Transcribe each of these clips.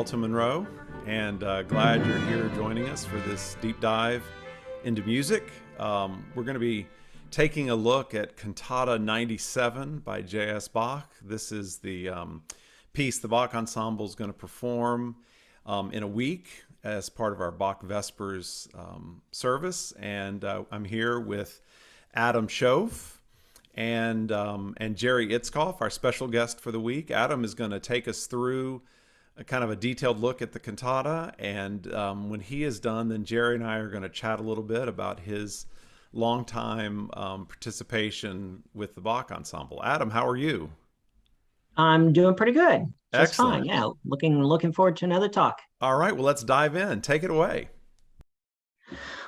Carlton Monroe, and glad you're here joining us for this deep dive into music. We're going to be taking a look at Cantata 97 by J.S. Bach. This is the piece the Bach Ensemble is going to perform in a week as part of our Bach Vespers service. And I'm here with Adam Shoaff and Gerry Itzkoff, our special guest for the week. Adam is going to take us through a kind of a detailed look at the cantata, and when he is done, then Gerry and I are going to chat a little bit about his longtime participation with the Bach Ensemble. Adam, how are you? I'm doing pretty good. Just Excellent. fine. Yeah, looking forward to another talk. All right, well, let's dive in. Take it away.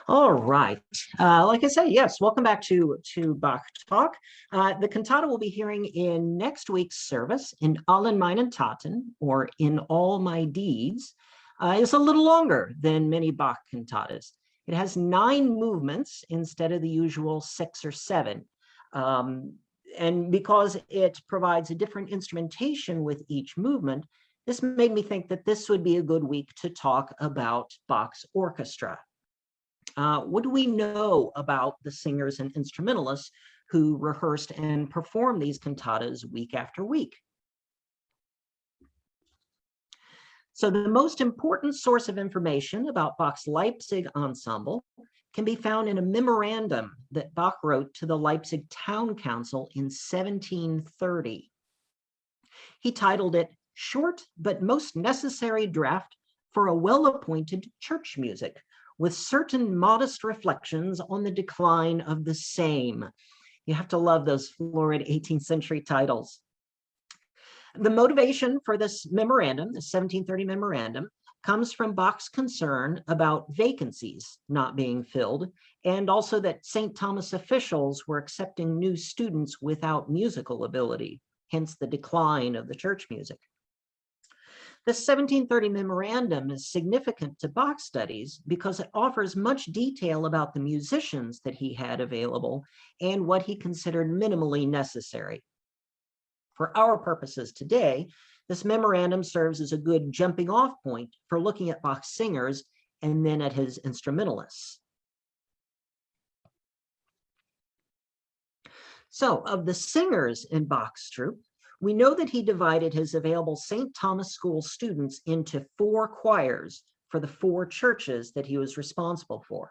All right. Like I said, yes, welcome back to BachTalk. The cantata we'll be hearing in next week's service, in allen meinen Taten, or In All My Deeds, is a little longer than many Bach cantatas. It has 9 movements instead of the usual 6 or 7. And because it provides a different instrumentation with each movement, this made me think that this would be a good week to talk about Bach's orchestra. What do we know about the singers and instrumentalists who rehearsed and performed these cantatas week after week? So the most important source of information about Bach's Leipzig ensemble can be found in a memorandum that Bach wrote to the Leipzig Town Council in 1730. He titled it "Short but Most Necessary Draft for a Well-Appointed Church Music, with certain modest reflections on the decline of the same." You have to love those florid 18th century titles. The motivation for this memorandum, the 1730 memorandum, comes from Bach's concern about vacancies not being filled, and also that St. Thomas officials were accepting new students without musical ability, hence the decline of the church music. The 1730 memorandum is significant to Bach studies because it offers much detail about the musicians that he had available and what he considered minimally necessary. For our purposes today, this memorandum serves as a good jumping off point for looking at Bach's singers and then at his instrumentalists. So, of the singers in Bach's troupe, we know that he divided his available St. Thomas School students into 4 choirs for the 4 churches that he was responsible for.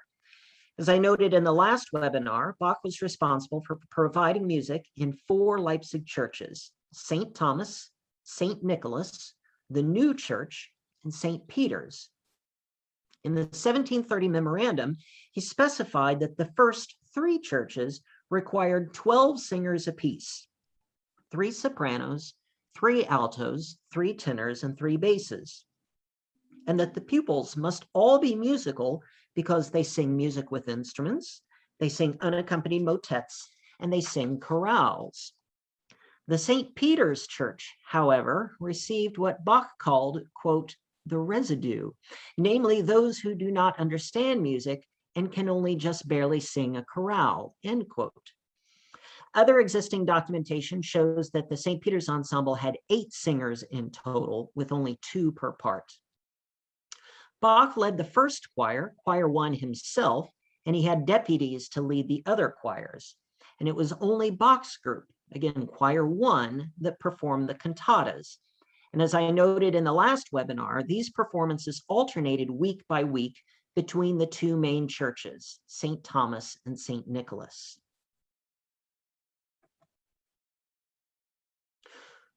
As I noted in the last webinar, Bach was responsible for providing music in 4 Leipzig churches: St. Thomas, St. Nicholas, the New Church, and St. Peter's. In the 1730 memorandum, he specified that the first 3 churches required 12 singers apiece: 3 sopranos, 3 altos, 3 tenors, and 3 basses, and that the pupils must all be musical because they sing music with instruments, they sing unaccompanied motets, and they sing chorales. The St. Peter's Church, however, received what Bach called, quote, the residue, namely those who do not understand music and can only just barely sing a chorale, end quote. Other existing documentation shows that the St. Peter's Ensemble had 8 singers in total, with only 2 per part. Bach led the first choir, Choir 1 himself, and he had deputies to lead the other choirs. And it was only Bach's group, again, Choir 1, that performed the cantatas. And as I noted in the last webinar, these performances alternated week by week between the 2 main churches, St. Thomas and St. Nicholas.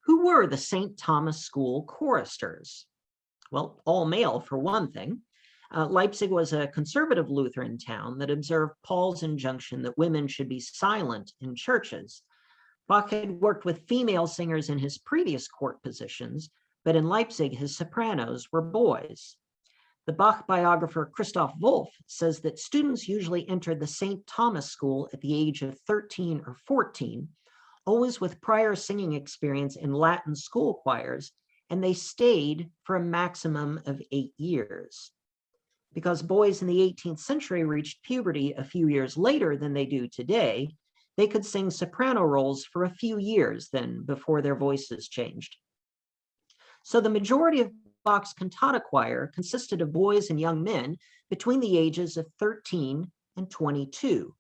Who were the St. Thomas School choristers? Well, all male for one thing. Leipzig was a conservative Lutheran town that observed Paul's injunction that women should be silent in churches. Bach had worked with female singers in his previous court positions, but in Leipzig, his sopranos were boys. The Bach biographer Christoph Wolff says that students usually entered the St. Thomas School at the age of 13 or 14, always with prior singing experience in Latin school choirs, and they stayed for a maximum of 8 years. Because boys in the 18th century reached puberty a few years later than they do today, they could sing soprano roles for a few years then before their voices changed. So the majority of Bach's cantata choir consisted of boys and young men between the ages of 13 and 22,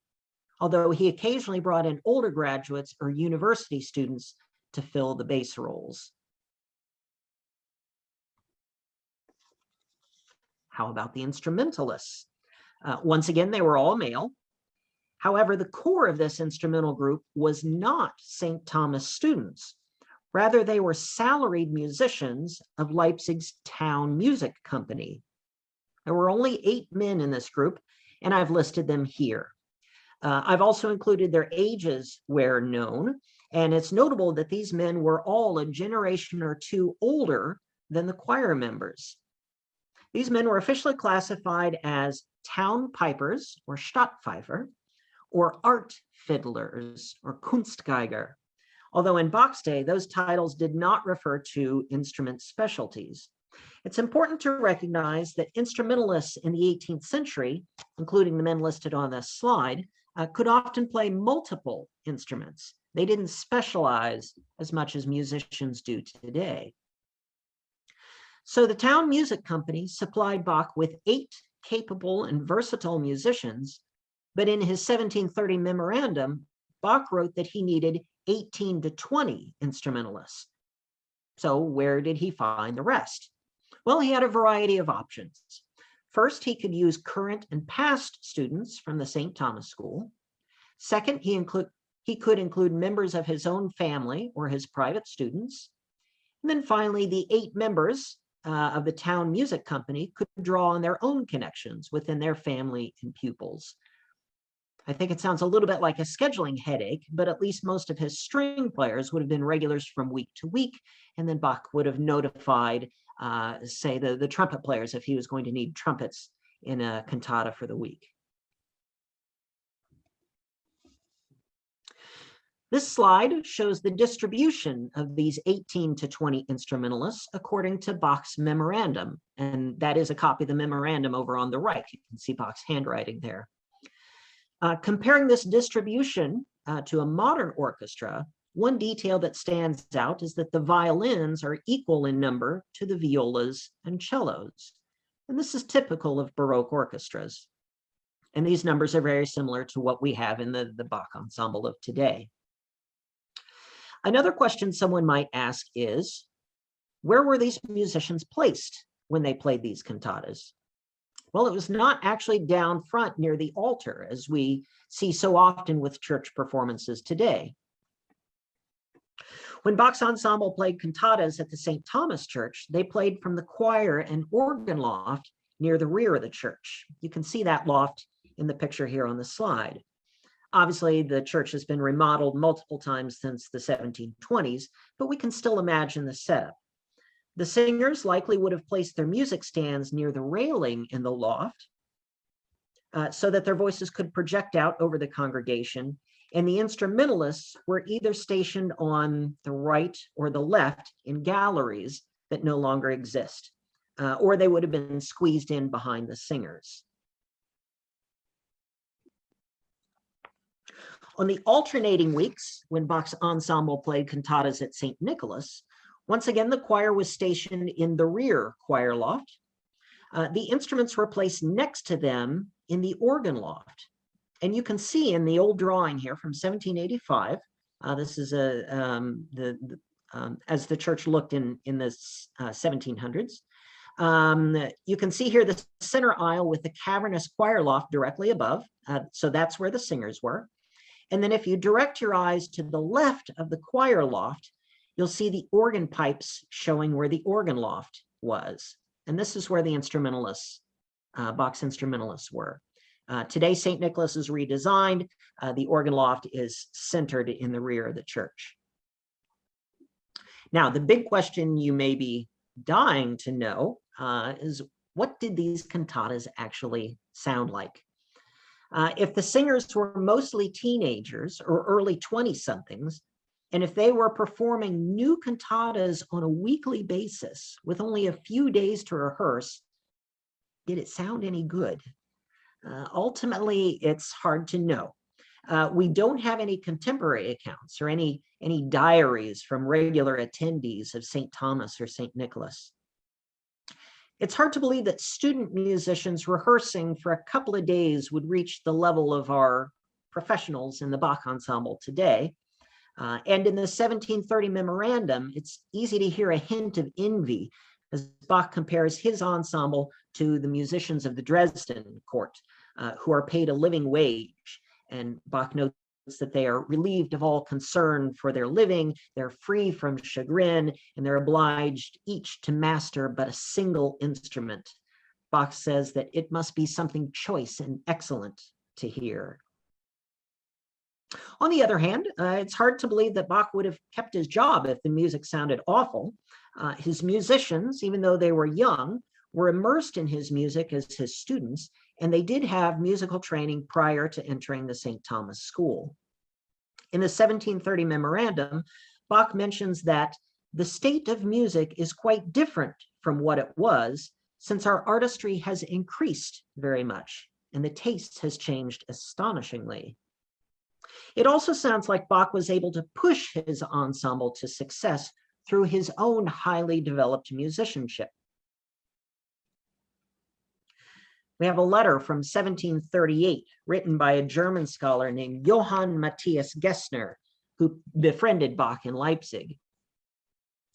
although he occasionally brought in older graduates or university students to fill the bass roles. How about the instrumentalists? Once again, they were all male. However, the core of this instrumental group was not St. Thomas students. Rather, they were salaried musicians of Leipzig's town music company. There were only 8 men in this group, and I've listed them here. I've also included their ages where known, and it's notable that these men were all a generation or two older than the choir members. These men were officially classified as town pipers, or Stadtpfeiffer, or art fiddlers, or Kunstgeiger, although in Bach's day, those titles did not refer to instrument specialties. It's important to recognize that instrumentalists in the 18th century, including the men listed on this slide, could often play multiple instruments. They didn't specialize as much as musicians do today. So the town music company supplied Bach with 8 capable and versatile musicians, but in his 1730 memorandum, Bach wrote that he needed 18 to 20 instrumentalists. So where did he find the rest? Well, he had a variety of options. First, he could use current and past students from the St. Thomas School. Second, he could include members of his own family or his private students. And then finally, the 8 members of the town music company could draw on their own connections within their family and pupils. I think it sounds a little bit like a scheduling headache, but at least most of his string players would have been regulars from week to week, and then Bach would have notified, say, the trumpet players if he was going to need trumpets in a cantata for the week. This slide shows the distribution of these 18 to 20 instrumentalists according to Bach's memorandum, and that is a copy of the memorandum over on the right. You can see Bach's handwriting there. Comparing this distribution to a modern orchestra, one detail that stands out is that the violins are equal in number to the violas and cellos. And this is typical of Baroque orchestras. And these numbers are very similar to what we have in the Bach Ensemble of today. Another question someone might ask is, where were these musicians placed when they played these cantatas? Well, it was not actually down front near the altar, as we see so often with church performances today. When Bach's ensemble played cantatas at the St. Thomas Church, they played from the choir and organ loft near the rear of the church. You can see that loft in the picture here on the slide. Obviously, the church has been remodeled multiple times since the 1720s, but we can still imagine the setup. The singers likely would have placed their music stands near the railing in the loft so that their voices could project out over the congregation, and the instrumentalists were either stationed on the right or the left in galleries that no longer exist, or they would have been squeezed in behind the singers. On the alternating weeks, when Bach's ensemble played cantatas at St. Nicholas, once again, the choir was stationed in the rear choir loft. The instruments were placed next to them in the organ loft. And you can see in the old drawing here from 1785, this is as the church looked in the 1700s. You can see here the center aisle with the cavernous choir loft directly above. So that's where the singers were. And then if you direct your eyes to the left of the choir loft, you'll see the organ pipes showing where the organ loft was. And this is where the instrumentalists, Bach's instrumentalists were. Today, St. Nicholas is redesigned. The organ loft is centered in the rear of the church. Now, the big question you may be dying to know is, what did these cantatas actually sound like? If the singers were mostly teenagers or early 20-somethings, and if they were performing new cantatas on a weekly basis with only a few days to rehearse, did it sound any good? Ultimately, it's hard to know. We don't have any contemporary accounts or any diaries from regular attendees of St. Thomas or St. Nicholas. It's hard to believe that student musicians rehearsing for a couple of days would reach the level of our professionals in the Bach Ensemble today. And in the 1730 memorandum, it's easy to hear a hint of envy as Bach compares his ensemble to the musicians of the Dresden court, who are paid a living wage. And Bach notes that they are relieved of all concern for their living, they're free from chagrin, and they're obliged each to master but a single instrument. Bach says that it must be something choice and excellent to hear. On the other hand, it's hard to believe that Bach would have kept his job if the music sounded awful. His musicians, even though they were young, were immersed in his music as his students, and they did have musical training prior to entering the St. Thomas School. In the 1730 memorandum, Bach mentions that the state of music is quite different from what it was, since our artistry has increased very much, and the taste has changed astonishingly. It also sounds like Bach was able to push his ensemble to success through his own highly developed musicianship. We have a letter from 1738 written by a German scholar named Johann Matthias Gesner, who befriended Bach in Leipzig.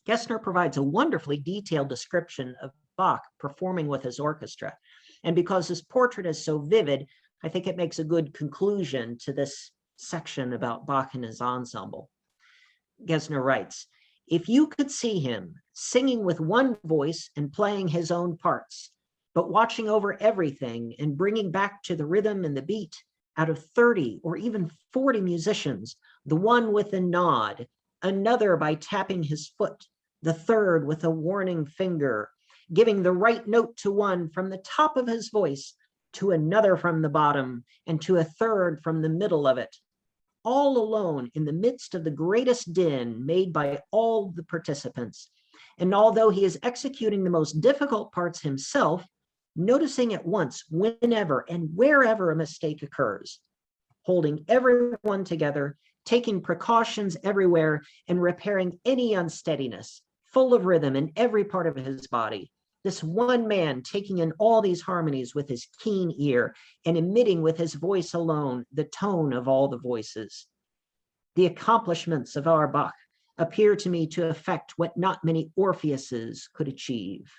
Gesner provides a wonderfully detailed description of Bach performing with his orchestra. And because his portrait is so vivid, I think it makes a good conclusion to this section about Bach and his ensemble. Gesner writes, "If you could see him singing with one voice and playing his own parts, but watching over everything and bringing back to the rhythm and the beat out of 30 or even 40 musicians, the one with a nod, another by tapping his foot, the third with a warning finger, giving the right note to one from the top of his voice, to another from the bottom, and to a third from the middle of it, all alone in the midst of the greatest din made by all the participants. And although he is executing the most difficult parts himself, noticing at once whenever and wherever a mistake occurs, holding everyone together, taking precautions everywhere, and repairing any unsteadiness, full of rhythm in every part of his body. This one man taking in all these harmonies with his keen ear and emitting with his voice alone the tone of all the voices. The accomplishments of our Bach appear to me to effect what not many Orpheuses could achieve."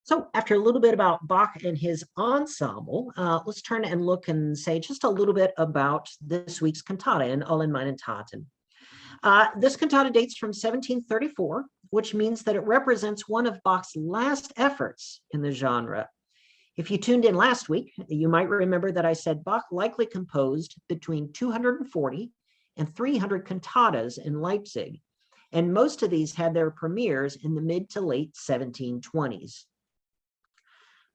So after a little bit about Bach and his ensemble, let's turn and look and say just a little bit about this week's cantata in Allen, meinen, Taten. This cantata dates from 1734, which means that it represents one of Bach's last efforts in the genre. If you tuned in last week, you might remember that I said Bach likely composed between 240 and 300 cantatas in Leipzig, and most of these had their premieres in the mid to late 1720s.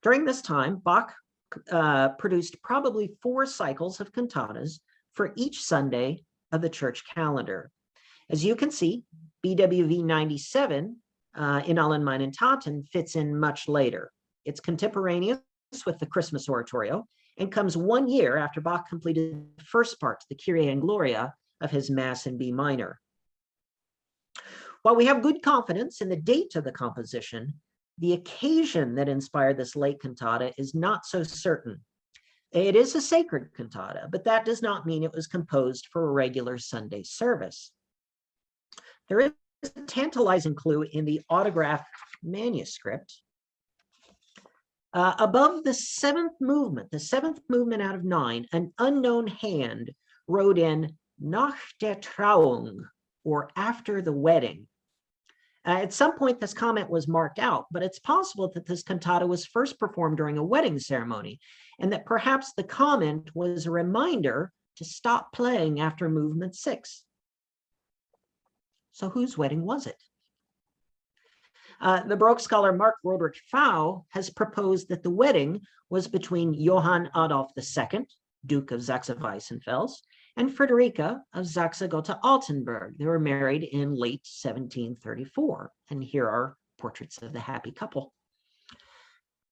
During this time, Bach produced probably 4 cycles of cantatas for each Sunday of the church calendar. As you can see, BWV 97 in Allen, meinen, Taten fits in much later. It's contemporaneous with the Christmas oratorio and comes 1 year after Bach completed the first part, the Kyrie and Gloria, of his Mass in B minor. While we have good confidence in the date of the composition, the occasion that inspired this late cantata is not so certain. It is a sacred cantata, but that does not mean it was composed for a regular Sunday service. There is a tantalizing clue in the autograph manuscript. Above the seventh movement out of 9, an unknown hand wrote in "Nach der Trauung," or "after the wedding." At some point, this comment was marked out, but it's possible that this cantata was first performed during a wedding ceremony, and that perhaps the comment was a reminder to stop playing after movement 6. So whose wedding was it? The Baroque scholar Mark Roderick Fau has proposed that the wedding was between Johann Adolf II, Duke of Saxe-Weissenfels, and Friederike of Saxe-Gotha-Altenburg. They were married in late 1734, and here are portraits of the happy couple.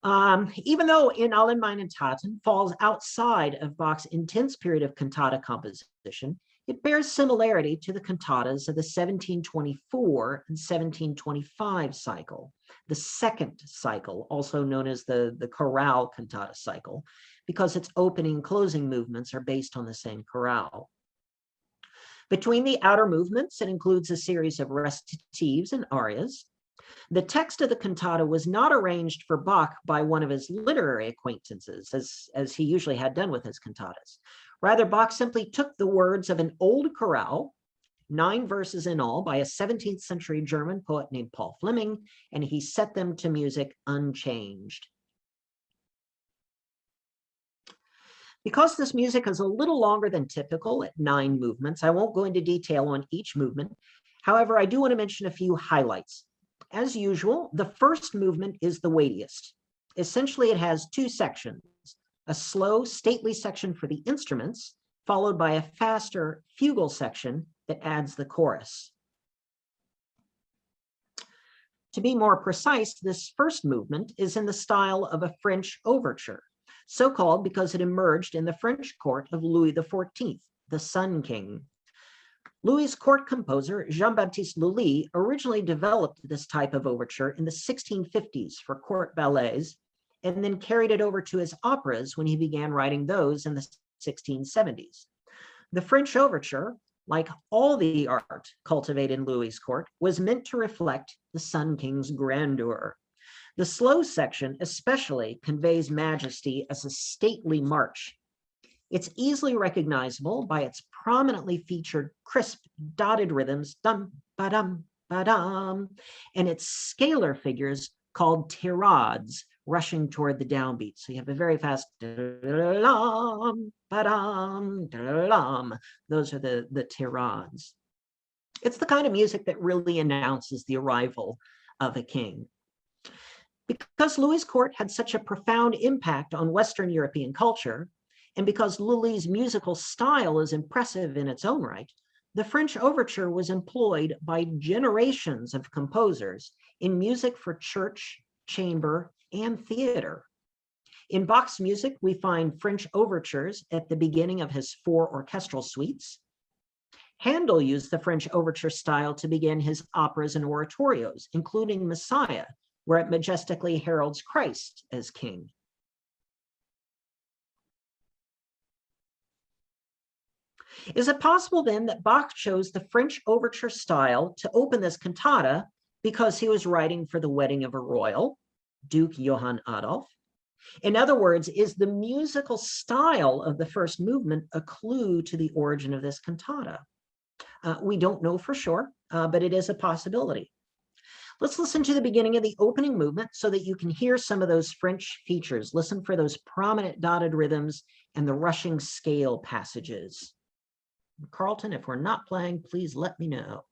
Even though in Allen, meinen, Taten falls outside of Bach's intense period of cantata composition, It bears similarity to the cantatas of the 1724 and 1725 cycle, the second cycle, also known as the chorale cantata cycle, because its opening and closing movements are based on the same chorale. Between the outer movements, it includes a series of recitatives and arias. The text of the cantata was not arranged for Bach by one of his literary acquaintances, as he usually had done with his cantatas. Rather, Bach simply took the words of an old chorale, 9 verses in all, by a 17th century German poet named Paul Fleming, and he set them to music unchanged. Because this music is a little longer than typical at 9 movements, I won't go into detail on each movement. However, I do want to mention a few highlights. As usual, the first movement is the weightiest. Essentially, it has 2 sections, a slow, stately section for the instruments, followed by a faster fugal section that adds the chorus. To be more precise, this first movement is in the style of a French overture, so called because it emerged in the French court of Louis XIV, the Sun King. Louis's court composer, Jean-Baptiste Lully, originally developed this type of overture in the 1650s for court ballets, and then carried it over to his operas when he began writing those in the 1670s. The French overture, like all the art cultivated in Louis's court, was meant to reflect the Sun King's grandeur. The slow section especially conveys majesty as a stately march. It's easily recognizable by its prominently featured crisp dotted rhythms, dum, ba-dum, ba-dum, and its scalar figures called tirades rushing toward the downbeat. So you have a very fast da-dum, ba-dum, da-dum. Those are the tirades. It's the kind of music that really announces the arrival of a king. Because Louis's court had such a profound impact on Western European culture, and because Lully's musical style is impressive in its own right, the French overture was employed by generations of composers in music for church, chamber, and theater. In Bach's music, we find French overtures at the beginning of his 4 orchestral suites. Handel used the French overture style to begin his operas and oratorios, including Messiah, where it majestically heralds Christ as king. Is it possible then that Bach chose the French overture style to open this cantata because he was writing for the wedding of a royal, Duke Johann Adolf? In other words, is the musical style of the first movement a clue to the origin of this cantata? We don't know for sure, but it is a possibility. Let's listen to the beginning of the opening movement so that you can hear some of those French features. Listen for those prominent dotted rhythms and the rushing scale passages. Carlton, if we're not playing, please let me know.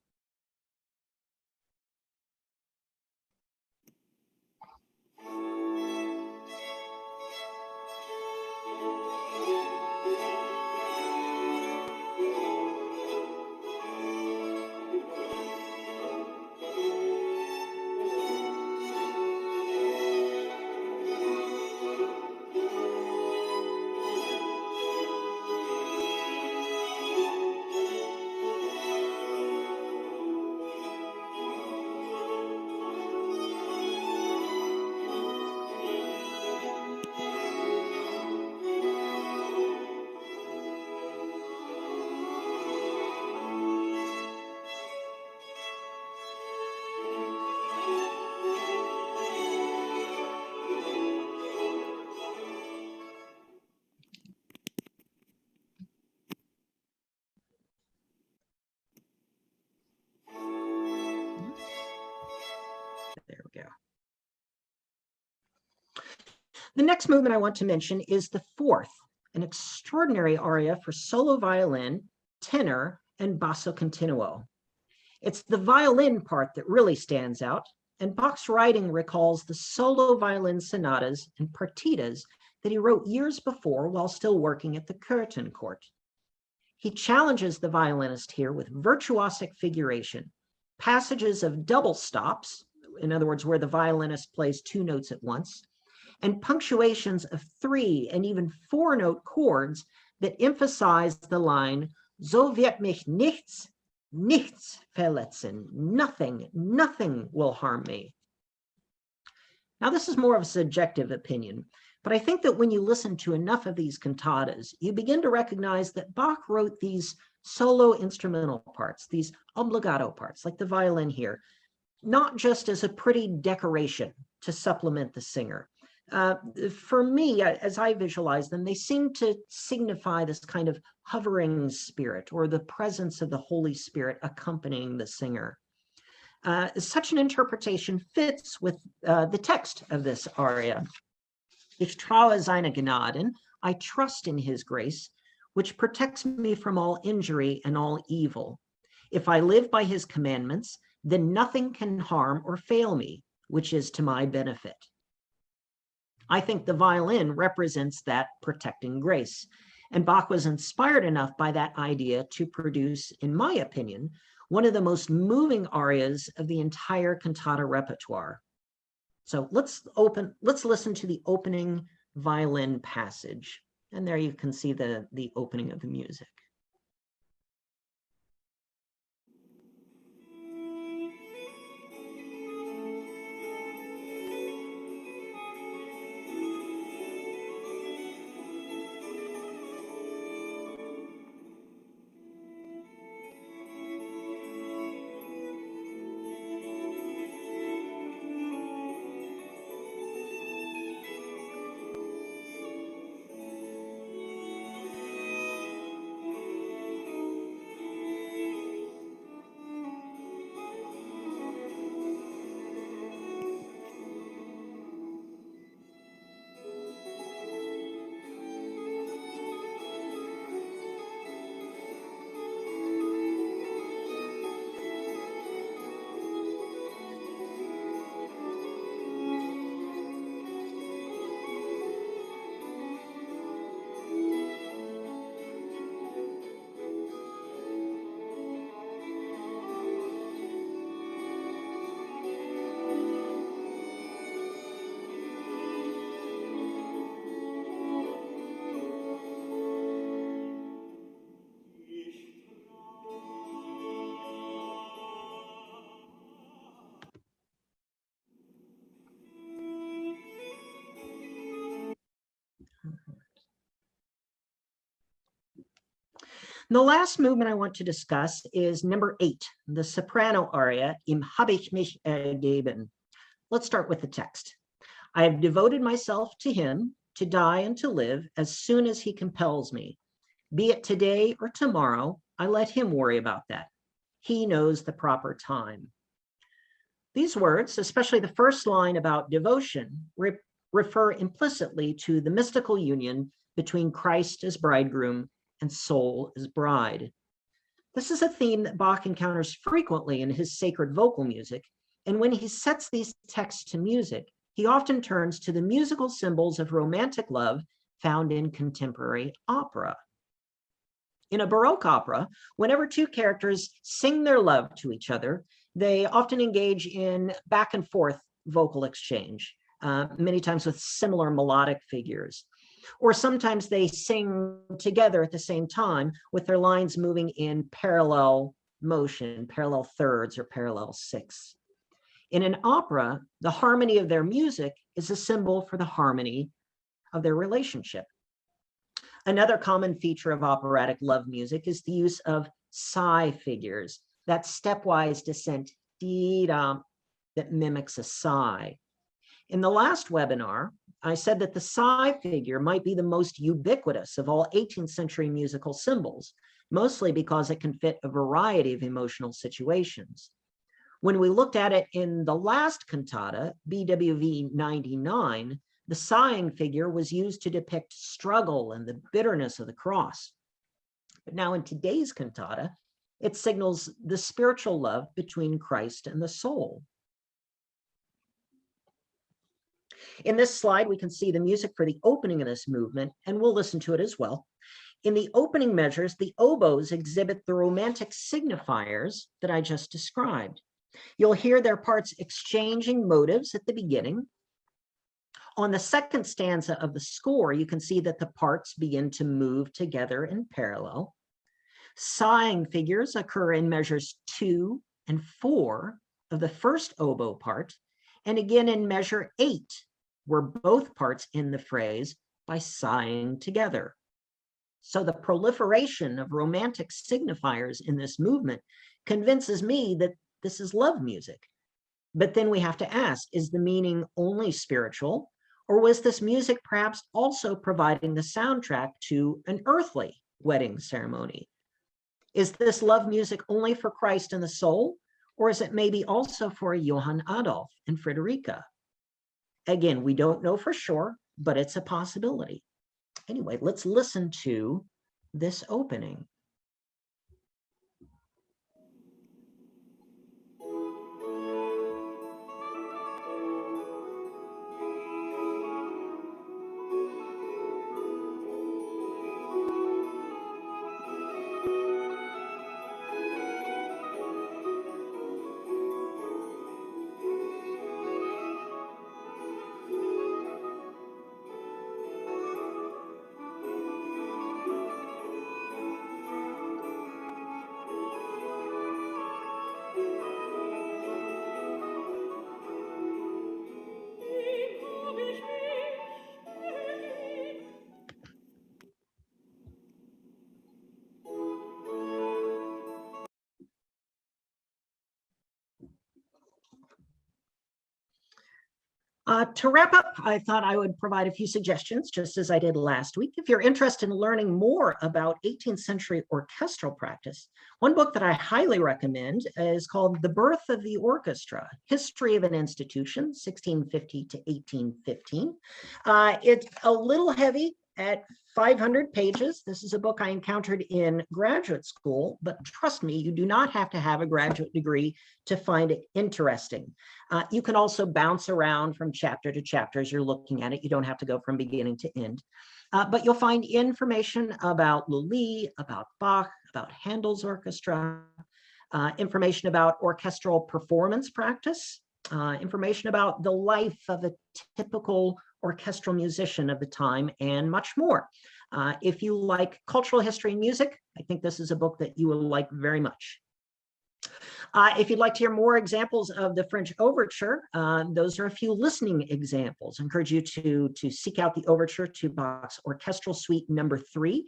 There we go. The next movement I want to mention is the 4th, an extraordinary aria for solo violin, tenor, and basso continuo. It's the violin part that really stands out, and Bach's writing recalls the solo violin sonatas and partitas that he wrote years before while still working at the Curtin court. He challenges the violinist here with virtuosic figuration, passages of double stops, in other words, where the violinist plays 2 notes at once, and punctuations of 3 and even 4 note chords that emphasize the line So wird mich nichts verletzen. Nothing will harm me. Now, this is more of a subjective opinion, but I think that when you listen to enough of these cantatas, you begin to recognize that Bach wrote these solo instrumental parts, these obbligato parts, like the violin here, not just as a pretty decoration to supplement the singer. For me, as I visualize them, they seem to signify this kind of hovering spirit or the presence of the Holy Spirit accompanying the singer. Such an interpretation fits with the text of this aria. Ich traue seiner Gnaden, I trust in his grace, which protects me from all injury and all evil. If I live by his commandments, then nothing can harm or fail me, which is to my benefit. I think the violin represents that protecting grace, and Bach was inspired enough by that idea to produce, in my opinion, one of the most moving arias of the entire cantata repertoire. So let's listen to the opening violin passage. And there you can see the opening of the music. The last movement I want to discuss is number 8, the soprano aria, Ihm habe ich mich ergeben. Let's start with the text. I have devoted myself to him, to die and to live, as soon as he compels me. Be it today or tomorrow, I let him worry about that. He knows the proper time. These words, especially the first line about devotion, refer implicitly to the mystical union between Christ as bridegroom and soul as bride. This is a theme that Bach encounters frequently in his sacred vocal music, and when he sets these texts to music, he often turns to the musical symbols of romantic love found in contemporary opera. In a Baroque opera, whenever two characters sing their love to each other, they often engage in back and forth vocal exchange, many times with similar melodic figures. Or sometimes they sing together at the same time with their lines moving in parallel motion, parallel thirds or parallel sixths. In an opera, the harmony of their music is a symbol for the harmony of their relationship. Another common feature of operatic love music is the use of sigh figures, that stepwise descent dee-da that mimics a sigh. In the last webinar, I said that the sigh figure might be the most ubiquitous of all 18th century musical symbols, mostly because it can fit a variety of emotional situations. When we looked at it in the last cantata, BWV 99, the sighing figure was used to depict struggle and the bitterness of the cross. But now in today's cantata, it signals the spiritual love between Christ and the soul. In this slide, we can see the music for the opening of this movement, and we'll listen to it as well. In the opening measures, the oboes exhibit the romantic signifiers that I just described. You'll hear their parts exchanging motives at the beginning. On the second stanza of the score, you can see that the parts begin to move together in parallel. Sighing figures occur in measures 2 and 4 of the first oboe part, and again in measure 8, where both parts end the phrase by sighing together. So the proliferation of romantic signifiers in this movement convinces me that this is love music. But then we have to ask, is the meaning only spiritual, or was this music perhaps also providing the soundtrack to an earthly wedding ceremony? Is this love music only for Christ and the soul, or is it maybe also for Johann Adolf and Friederike? Again, we don't know for sure, but it's a possibility. Anyway, let's listen to this opening. To wrap up, I thought I would provide a few suggestions, just as I did last week. If you're interested in learning more about 18th century orchestral practice, one book that I highly recommend is called The Birth of the Orchestra, History of an Institution, 1650 to 1815. It's a little heavy at 500 pages. This is a book I encountered in graduate school, but trust me, you do not have to have a graduate degree to find it interesting. You can also bounce around from chapter to chapter as you're looking at it. You don't have to go from beginning to end. But you'll find information about Lully, about Bach, about Handel's orchestra, information about orchestral performance practice, information about the life of a typical orchestral musician of the time, and much more. If you like cultural history and music, I think this is a book that you will like very much. If you'd like to hear more examples of the French Overture, those are a few listening examples. I encourage you to seek out the Overture to Bach's Orchestral Suite number 3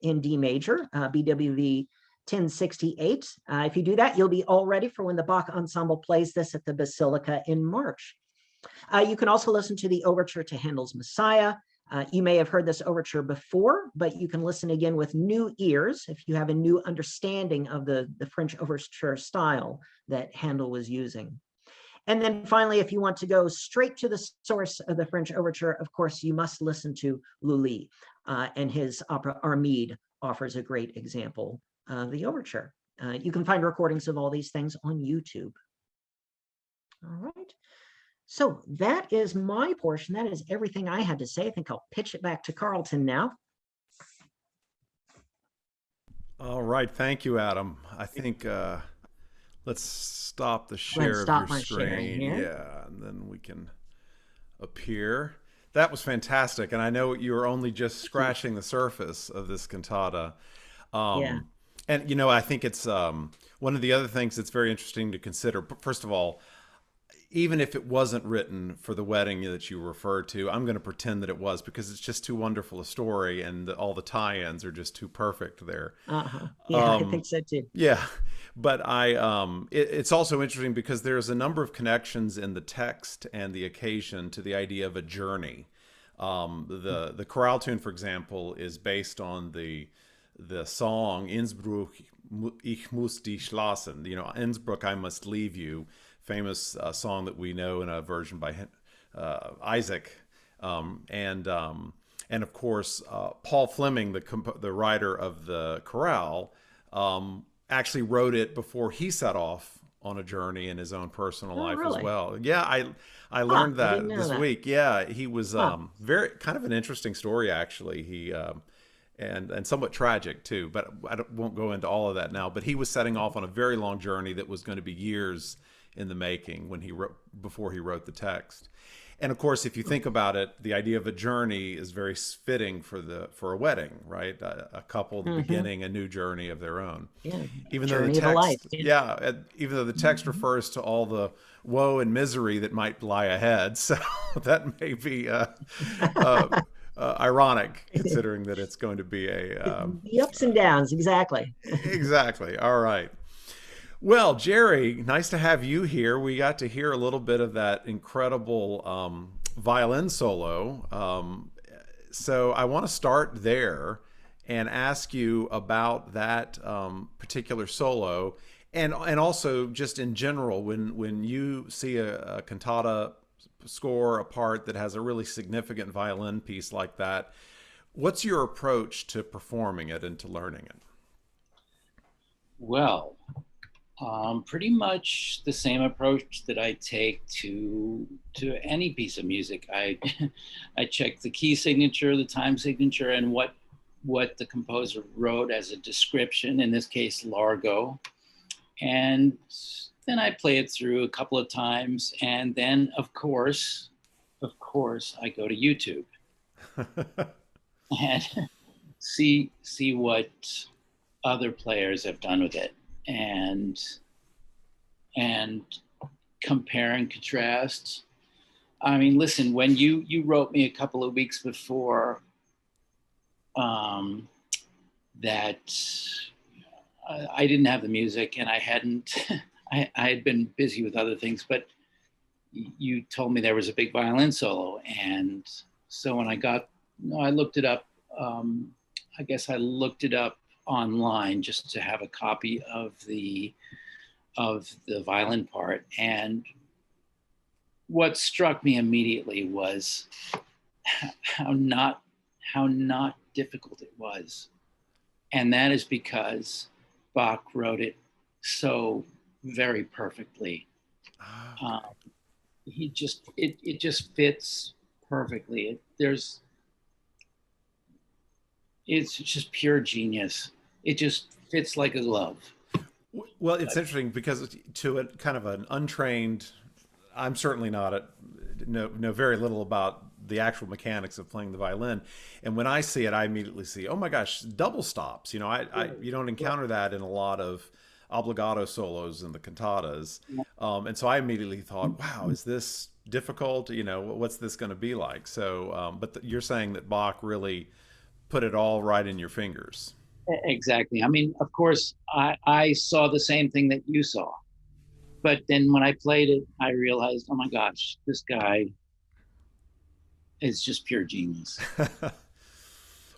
in D major, BWV 1068. If you do that, you'll be all ready for when the Bach Ensemble plays this at the Basilica in March. You can also listen to the Overture to Handel's Messiah. You may have heard this overture before, but you can listen again with new ears if you have a new understanding of the French overture style that Handel was using. And then finally, if you want to go straight to the source of the French overture, of course, you must listen to Lully, and his opera Armide offers a great example of the overture. You can find recordings of all these things on YouTube. All right. So that is my portion. That is everything I had to say. I think I'll pitch it back to Carlton now. All right. Thank you, Adam. I think let's stop the share of your screen. Yeah, and then we can appear. That was fantastic. And I know you were only just scratching the surface of this cantata. And, you know, I think it's one of the other things that's very interesting to consider. First of all, even if it wasn't written for the wedding that you referred to, I'm going to pretend that it was, because it's just too wonderful a story, and all the tie-ins are just too perfect there. Yeah, I think so too. Yeah, but it's also interesting because there's a number of connections in the text and the occasion to the idea of a journey. The chorale tune, for example, is based on the song Innsbruck, ich muss dich lassen. You know, Innsbruck, I must leave you. Famous song that we know in a version by Isaac, and of course Paul Fleming, the writer of the chorale, actually wrote it before he set off on a journey in his own personal life as well. Yeah, I learned that this week. Yeah, he was very kind of an interesting story actually. He and somewhat tragic too, but won't go into all of that now. But he was setting off on a very long journey that was going to be years in the making when he wrote, before he wrote the text. And of course, if you think about it, the idea of a journey is very fitting for a wedding, right? A couple beginning a new journey of their own. Yeah. Even though the Journey of a life. text, yeah, even though the text refers to all the woe and misery that might lie ahead, so that may be ironic, considering that it's going to be The ups and downs, exactly. exactly. All right. Well, Gerry, nice to have you here. We got to hear a little bit of that incredible violin solo. So I want to start there and ask you about that particular solo, and also just in general, when you see a cantata score, a part that has a really significant violin piece like that, what's your approach to performing it and to learning it? Well, pretty much the same approach that I take to any piece of music. I I check the key signature, the time signature, and what the composer wrote as a description, in this case Largo, and then I play it through a couple of times, and then of course I go to YouTube and see what other players have done with it, and compare and contrast. I mean, listen, when you wrote me a couple of weeks before that I didn't have the music, and I hadn't I had been busy with other things, but you told me there was a big violin solo, and so when I looked it up. I guess I looked it up online just to have a copy of the violin part, and what struck me immediately was how not difficult it was, and that is because Bach wrote it so very perfectly. It just fits perfectly. It's just pure genius. It just fits like a glove. Well, it's interesting because to a kind of an untrained, I'm certainly not know very little about the actual mechanics of playing the violin, and when I see it, I immediately see, oh my gosh, double stops. You know, you don't encounter that in a lot of obligato solos in the cantatas, and so I immediately thought, wow, is this difficult? You know, what's this going to be like? So, but you're saying that Bach really put it all right in your fingers. Exactly. I mean, of course, I saw the same thing that you saw. But then when I played it, I realized, oh my gosh, this guy is just pure genius.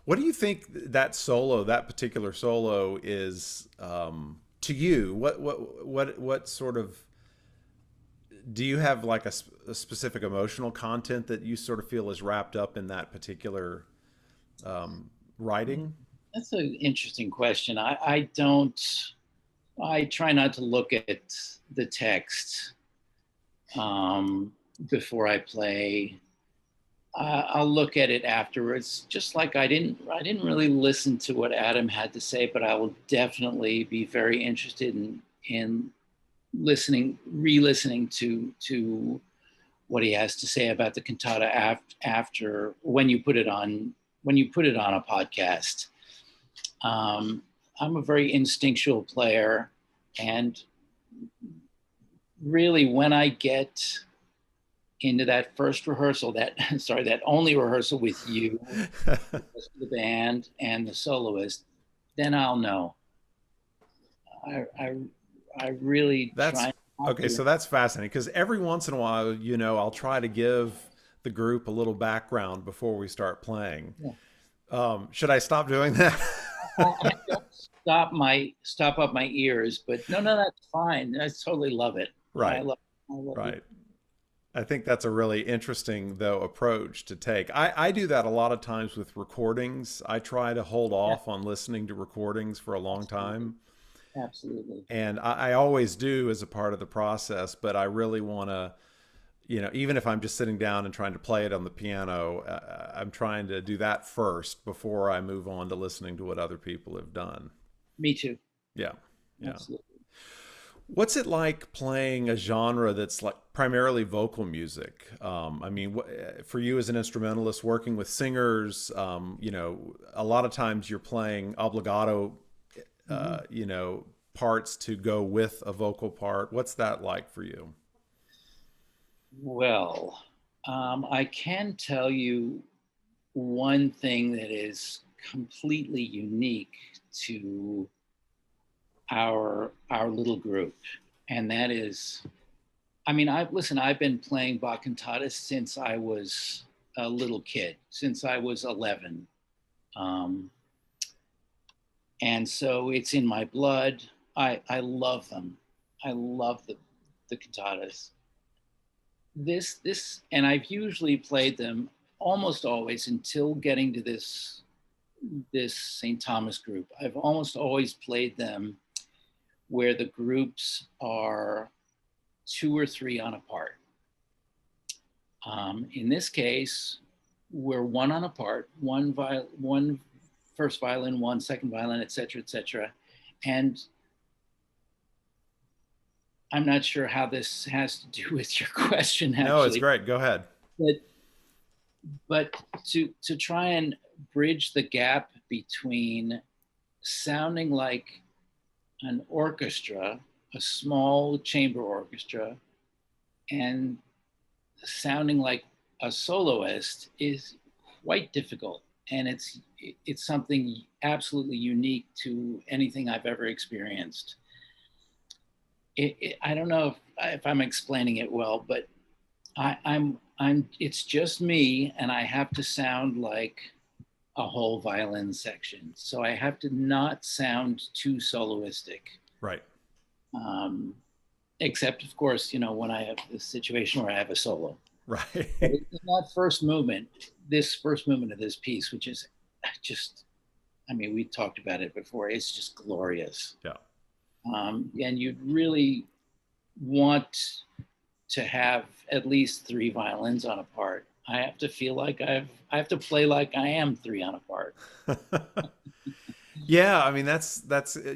What do you think that solo, that particular solo, is to you? What sort of, do you have like a specific emotional content that you sort of feel is wrapped up in that particular writing? That's an interesting question. I try not to look at the text before I play. I'll look at it afterwards. Just like I didn't really listen to what Adam had to say, but I will definitely be very interested in re-listening to what he has to say about the cantata after when you put it on a podcast. I'm a very instinctual player, and really when I get into that first rehearsal, that only rehearsal with you, the band and the soloist, then I'll know. I really try. Okay, so that's fascinating, because every once in a while, you know, I'll try to give the group a little background before we start playing. Yeah. Should I stop doing that? I don't stop up my ears, but no, that's fine. I totally love it. Right. I love right. it. I think that's a really interesting, though, approach to take. I do that a lot of times with recordings. I try to hold off on listening to recordings for a long time. Absolutely. And I always do as a part of the process, but I really want to, you know, even if I'm just sitting down and trying to play it on the piano, I'm trying to do that first before I move on to listening to what other people have done. Me too. Yeah. Absolutely. What's it like playing a genre that's like primarily vocal music? I mean, for you as an instrumentalist working with singers, you know, a lot of times you're playing obligato, you know, parts to go with a vocal part. What's that like for you? Well, I can tell you one thing that is completely unique to our little group, and that is, I mean, I've been playing Bach cantatas since I was a little kid, since I was 11, um, and so it's in my blood. I love them. I love the cantatas. And I've usually played them almost always until getting to this St. Thomas group. I've almost always played them where the groups are 2 or 3 on a part. In this case, we're 1 on a part, one first violin, 1 second violin, et cetera, and I'm not sure how this has to do with your question, actually. No, it's great. Go ahead. But to try and bridge the gap between sounding like an orchestra, a small chamber orchestra, and sounding like a soloist is quite difficult. And it's something absolutely unique to anything I've ever experienced. I don't know if I'm explaining it well, but I'm it's just me, and I have to sound like a whole violin section. So I have to not sound too soloistic. Right. Except, of course, you know, when I have this situation where I have a solo. Right. In that first movement, this first movement of this piece, which is just, I mean, we talked about it before, it's just glorious. Yeah. And you'd really want to have at least 3 violins on a part. I have to feel like I have to play like I am 3 on a part. Yeah, I mean that's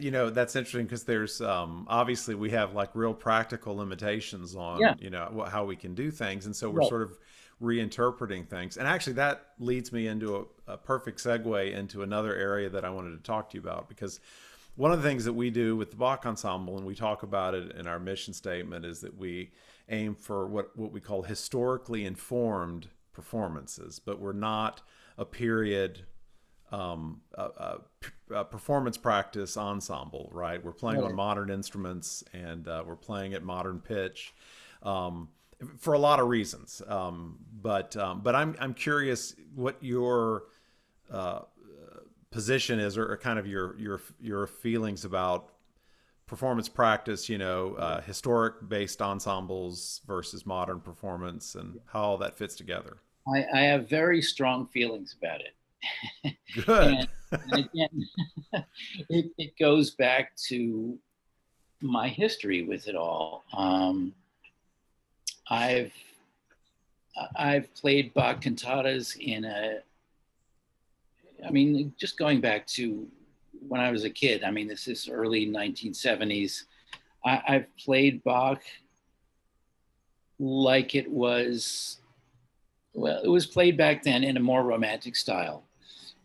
you know, that's interesting because there's obviously we have like real practical limitations on you know how we can do things, and so we're sort of reinterpreting things. And actually that leads me into a perfect segue into another area that I wanted to talk to you about, because one of the things that we do with the Bach Ensemble, and we talk about it in our mission statement, is that we aim for what we call historically informed performances, but we're not a period performance practice ensemble, right? We're playing on modern instruments, and we're playing at modern pitch for a lot of reasons. But I'm curious what your position is, or kind of your feelings about performance practice, you know, historic based ensembles versus modern performance, and how all that fits together. I have very strong feelings about it. Good. and again, it goes back to my history with it all. I've played Bach cantatas I mean, just going back to when I was a kid, I mean, this is early 1970s. I've played Bach like it was, well, it was played back then in a more romantic style.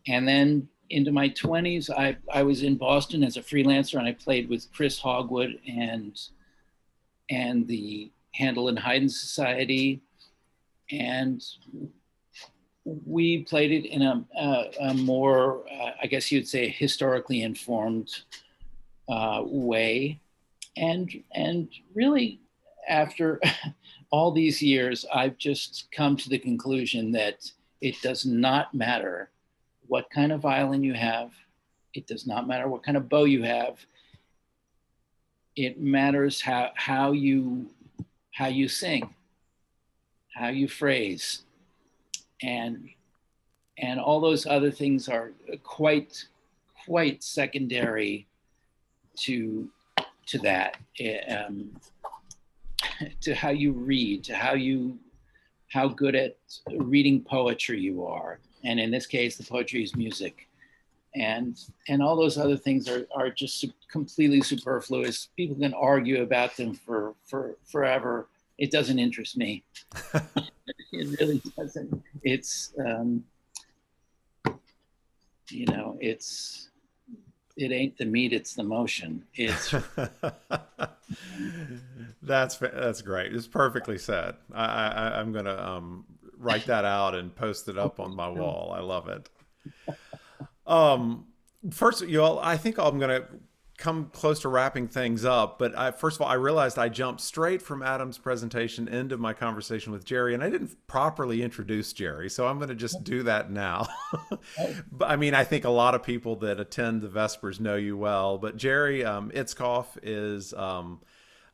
And then into my 20s, I was in Boston as a freelancer, and I played with Chris Hogwood and the Handel and Haydn Society. And we played it in a more, I guess you'd say, historically informed way. And really, after all these years, I've just come to the conclusion that it does not matter what kind of violin you have. It does not matter what kind of bow you have. It matters how you sing, how you phrase, and all those other things are quite secondary to that, to how you read, to how good at reading poetry you are. And in this case, the poetry is music. and all those other things are just completely superfluous. People can argue about them for forever. It doesn't interest me. It really doesn't. It's it ain't the meat, it's the motion. It's that's great. It's perfectly said. I'm gonna write that out and post it up on my wall. I love it. First, I think I'm gonna come close to wrapping things up, but first of all, I realized I jumped straight from Adam's presentation into my conversation with Gerry, and I didn't properly introduce Gerry, so I'm going to just do that now. But I mean, I think a lot of people that attend the Vespers know you well, but Gerry Itzkoff is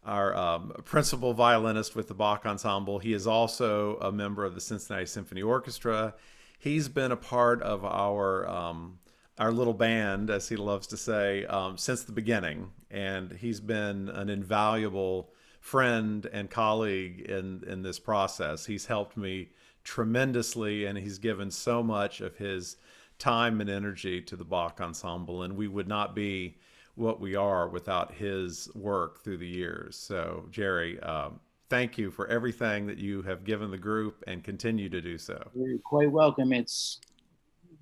our principal violinist with the Bach Ensemble. He is also a member of the Cincinnati Symphony Orchestra. He's been a part of our little band, as he loves to say, since the beginning. And he's been an invaluable friend and colleague in this process. He's helped me tremendously, and he's given so much of his time and energy to the Bach Ensemble. And we would not be what we are without his work through the years. So, Gerry, thank you for everything that you have given the group and continue to do so. You're quite welcome. It's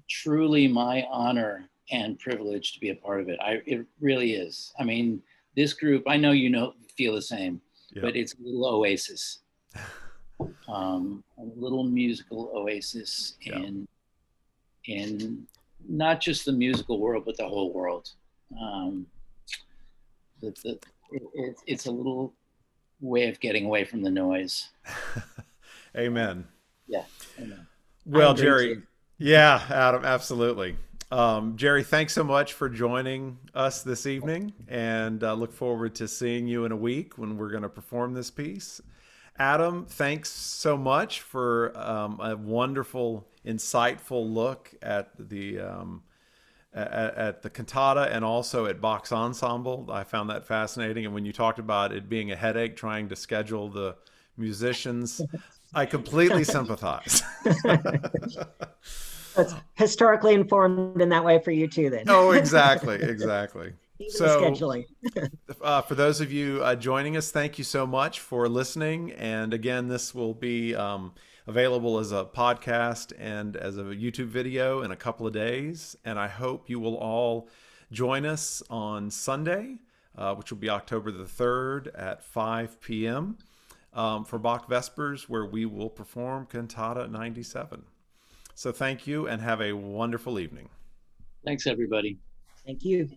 truly my honor and privilege to be a part of it. It really is. I mean, this group, I know feel the same, but it's a little oasis, a little musical oasis in not just the musical world, but the whole world. It's a little way of getting away from the noise. Amen. Yeah. Amen. Well, Gerry. Yeah, Adam, absolutely. Gerry, thanks so much for joining us this evening, and look forward to seeing you in a week when we're going to perform this piece. Adam, thanks so much for a wonderful, insightful look at the cantata and also at Bach's ensemble. I found that fascinating, and when you talked about it being a headache trying to schedule the musicians, I completely sympathize. It's historically informed in that way for you too, then. Oh, exactly. Even So, scheduling. For those of you joining us, thank you so much for listening. And again, this will be available as a podcast and as a YouTube video in a couple of days. And I hope you will all join us on Sunday, which will be October the 3rd at 5 p.m. For Bach Vespers, where we will perform Cantata 97. So thank you and have a wonderful evening. Thanks, everybody. Thank you.